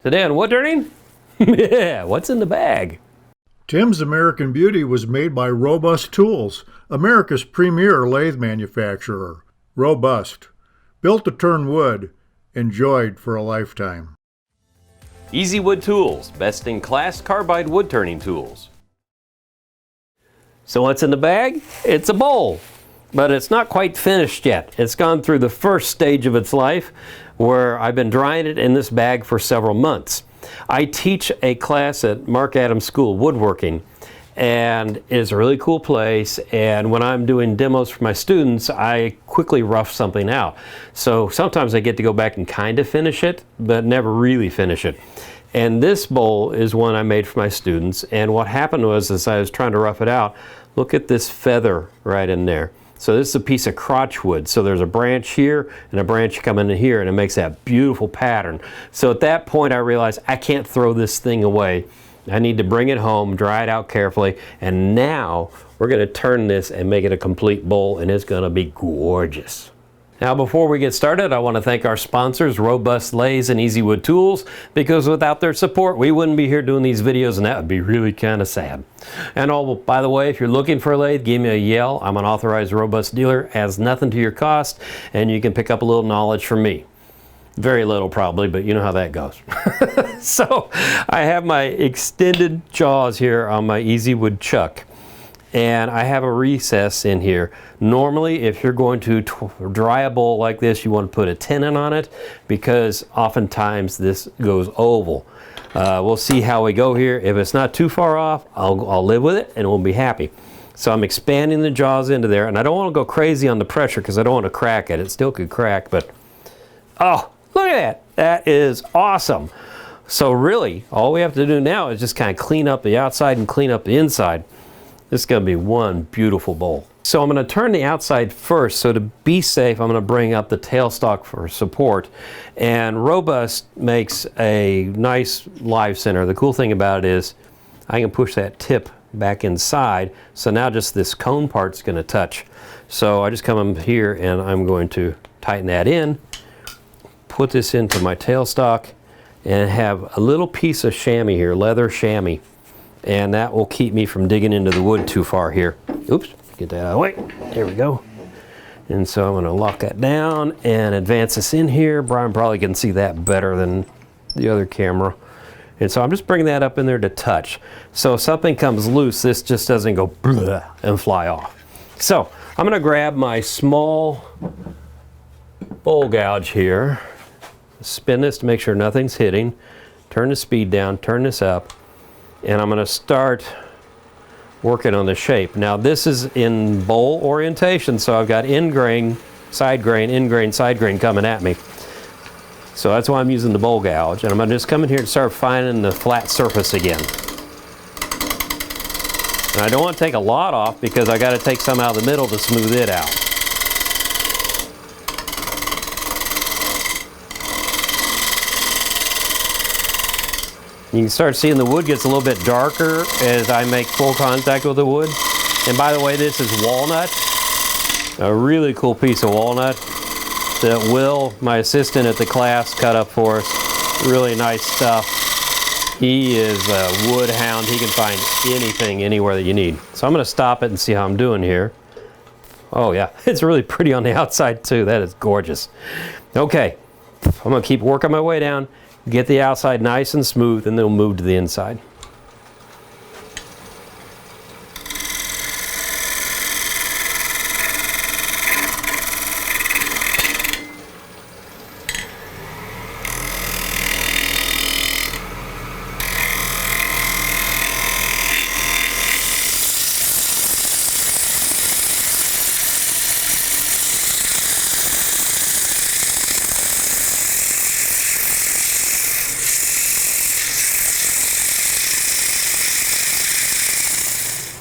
Today on Woodturning? Yeah, what's in the bag? Tim's American Beauty was made by Robust Tools, America's premier lathe manufacturer. Robust. Built to turn wood. Enjoyed for a lifetime. Easy Wood Tools, best-in-class carbide wood turning tools. So what's in the bag? It's a bowl, but it's not quite finished yet. It's gone through the first stage of its life, where I've been drying it in this bag for several months. I teach a class at Mark Adams School of Woodworking, and it's a really cool place, and when I'm doing demos for my students, I quickly rough something out. So sometimes I get to go back and kind of finish it, but never really finish it. And this bowl is one I made for my students, and what happened was, as I was trying to rough it out, look at this feather right in there. So this is a piece of crotch wood. So there's a branch here and a branch coming in here, and it makes that beautiful pattern. So at that point I realized I can't throw this thing away. I need to bring it home, dry it out carefully, and now we're going to turn this and make it a complete bowl, and it's going to be gorgeous. Now before we get started, I want to thank our sponsors, Robust Lathes and Easy Wood Tools, because without their support we wouldn't be here doing these videos, and that would be really kind of sad. And oh, by the way, if you're looking for a lathe, give me a yell. I'm an authorized Robust dealer, adds nothing to your cost, and you can pick up a little knowledge from me. Very little probably, but you know how that goes. So I have my extended jaws here on my Easy Wood chuck, and I have a recess in here. Normally, if you're going to dry a bowl like this, you want to put a tenon on it, because oftentimes this goes oval. We'll see how we go here. If it's not too far off, I'll live with it and we'll be happy. So I'm expanding the jaws into there, and I don't want to go crazy on the pressure because I don't want to crack it. It still could crack, but oh, look at that. That is awesome. So really, all we have to do now is just kind of clean up the outside and clean up the inside. This is going to be one beautiful bowl. So I'm going to turn the outside first, so to be safe I'm going to bring up the tailstock for support, and Robust makes a nice live center. The cool thing about it is I can push that tip back inside, so now just this cone part's going to touch. So I just come up here and I'm going to tighten that in, put this into my tailstock, and have a little piece of chamois here, leather chamois. And that will keep me from digging into the wood too far here. Oops, get that out of the way. There we go. And so I'm going to lock that down and advance this in here. Brian probably can see that better than the other camera. And so I'm just bringing that up in there to touch. So if something comes loose, this just doesn't go blah and fly off. So I'm going to grab my small bowl gouge here, spin this to make sure nothing's hitting, turn the speed down, turn this up, and I'm going to start working on the shape. Now this is in bowl orientation, so I've got end grain, side grain coming at me. So that's why I'm using the bowl gouge, and I'm going to just come in here and start finding the flat surface again. And I don't want to take a lot off because I got to take some out of the middle to smooth it out. You can start seeing the wood gets a little bit darker as I make full contact with the wood. And by the way, this is walnut, a really cool piece of walnut that Will, my assistant at the class, cut up for us. Really nice stuff. He is a wood hound. He can find anything, anywhere that you need. So I'm going to stop it and see how I'm doing here. Oh yeah, it's really pretty on the outside too. That is gorgeous. Okay, I'm going to keep working my way down. Get the outside nice and smooth, and then we'll move to the inside.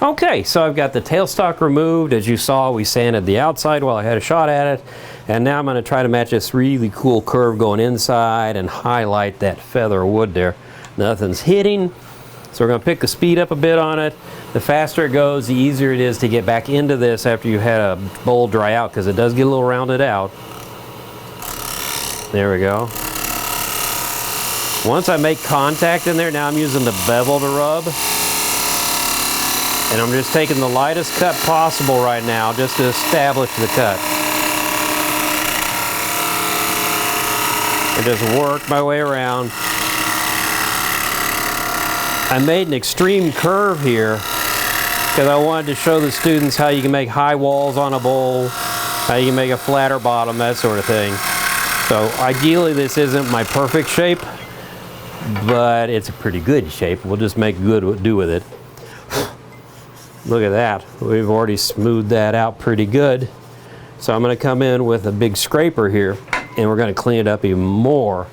Okay, so I've got the tailstock removed. As you saw, we sanded the outside while I had a shot at it. And now I'm going to try to match this really cool curve going inside and highlight that feather wood there. Nothing's hitting. So we're going to pick the speed up a bit on it. The faster it goes, the easier it is to get back into this after you had a bowl dry out, because it does get a little rounded out. There we go. Once I make contact in there, now I'm using the bevel to rub. And I'm just taking the lightest cut possible right now just to establish the cut. And just work my way around. I made an extreme curve here because I wanted to show the students how you can make high walls on a bowl, how you can make a flatter bottom, that sort of thing. So ideally this isn't my perfect shape, but it's a pretty good shape. We'll just make good do with it. Look at that. We've already smoothed that out pretty good. So I'm going to come in with a big scraper here and we're going to clean it up even more.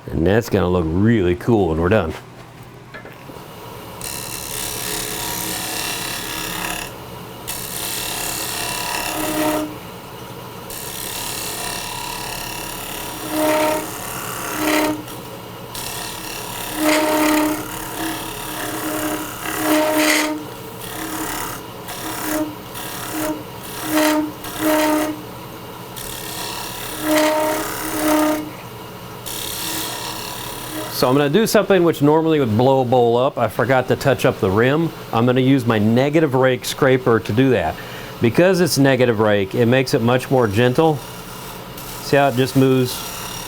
And that's going to look really cool when we're done. So I'm going to do something which normally would blow a bowl up. I forgot to touch up the rim. I'm going to use my negative rake scraper to do that. Because it's negative rake, it makes it much more gentle. See how it just moves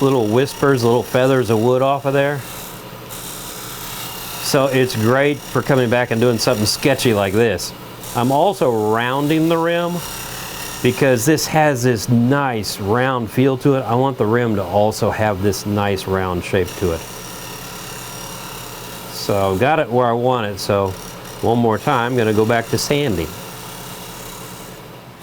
little whispers, little feathers of wood off of there? So it's great for coming back and doing something sketchy like this. I'm also rounding the rim because this has this nice round feel to it. I want the rim to also have this nice round shape to it. So I've got it where I want it, so one more time, I'm going to go back to sanding.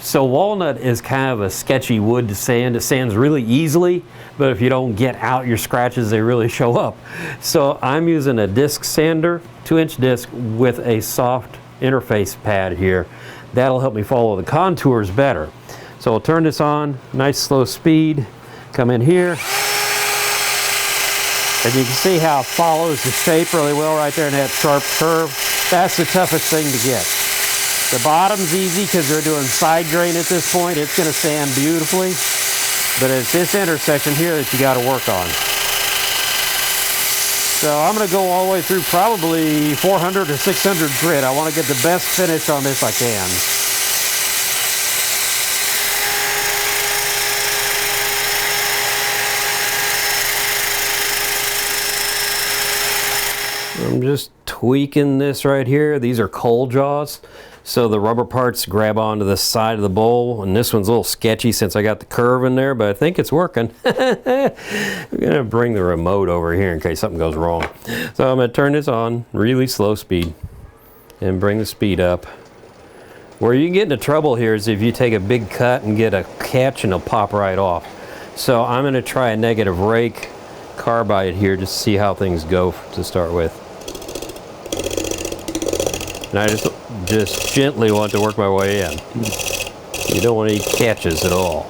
So walnut is kind of a sketchy wood to sand. It sands really easily, but if you don't get out your scratches, they really show up. So I'm using a disc sander, 2-inch disc with a soft interface pad here. That'll help me follow the contours better. So I'll turn this on, nice slow speed, come in here. And you can see how it follows the shape really well right there in that sharp curve. That's the toughest thing to get. The bottom's easy because they're doing side grain at this point. It's going to sand beautifully. But it's this intersection here that you got to work on. So I'm going to go all the way through probably 400 or 600 grit. I want to get the best finish on this I can. I'm just tweaking this right here. These are coal jaws, so the rubber parts grab onto the side of the bowl, and this one's a little sketchy since I got the curve in there, but I think it's working. I'm gonna bring the remote over here in case something goes wrong. So I'm gonna turn this on really slow speed and bring the speed up. Where you can get into trouble here is if you take a big cut and get a catch and it'll pop right off. So I'm gonna try a negative rake carbide here just to see how things go to start with. And I just gently want to work my way in. You don't want any catches at all.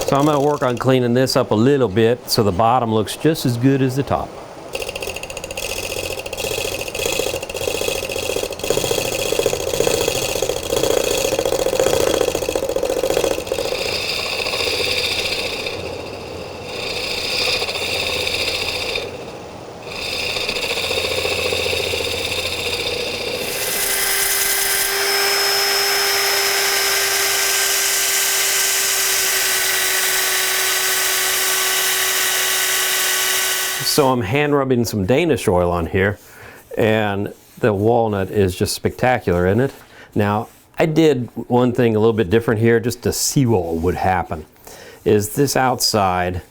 So I'm going to work on cleaning this up a little bit so the bottom looks just as good as the top. So I'm hand rubbing some Danish oil on here, and the walnut is just spectacular, isn't it? Now, I did one thing a little bit different here just to see what would happen. Is this outside,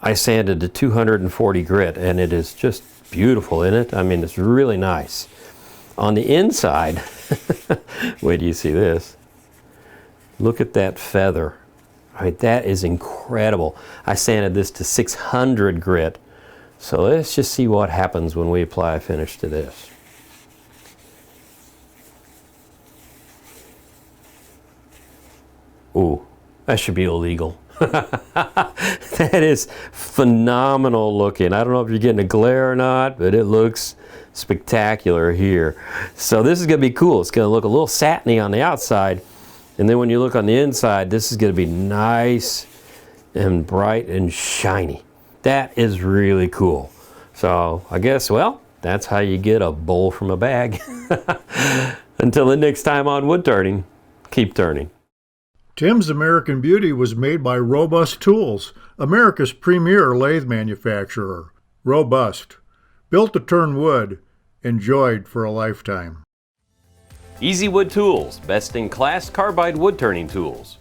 I sanded to 240 grit, and it is just beautiful, isn't it? I mean, it's really nice. On the inside, wait till you see this. Look at that feather. I mean, that is incredible. I sanded this to 600 grit. So let's just see what happens when we apply a finish to this. Ooh, that should be illegal. That is phenomenal looking. I don't know if you're getting a glare or not, but it looks spectacular here. So this is going to be cool. It's going to look a little satiny on the outside, And then when you look on the inside, this is going to be nice and bright and shiny. That is really cool. So I guess, well, that's how you get a bowl from a bag. Until the next time on Wood Turning, keep turning. Tim's American Beauty was made by Robust Tools, America's premier lathe manufacturer. Robust. Built to turn wood. Enjoyed for a lifetime. Easy Wood Tools, best in class carbide wood turning tools.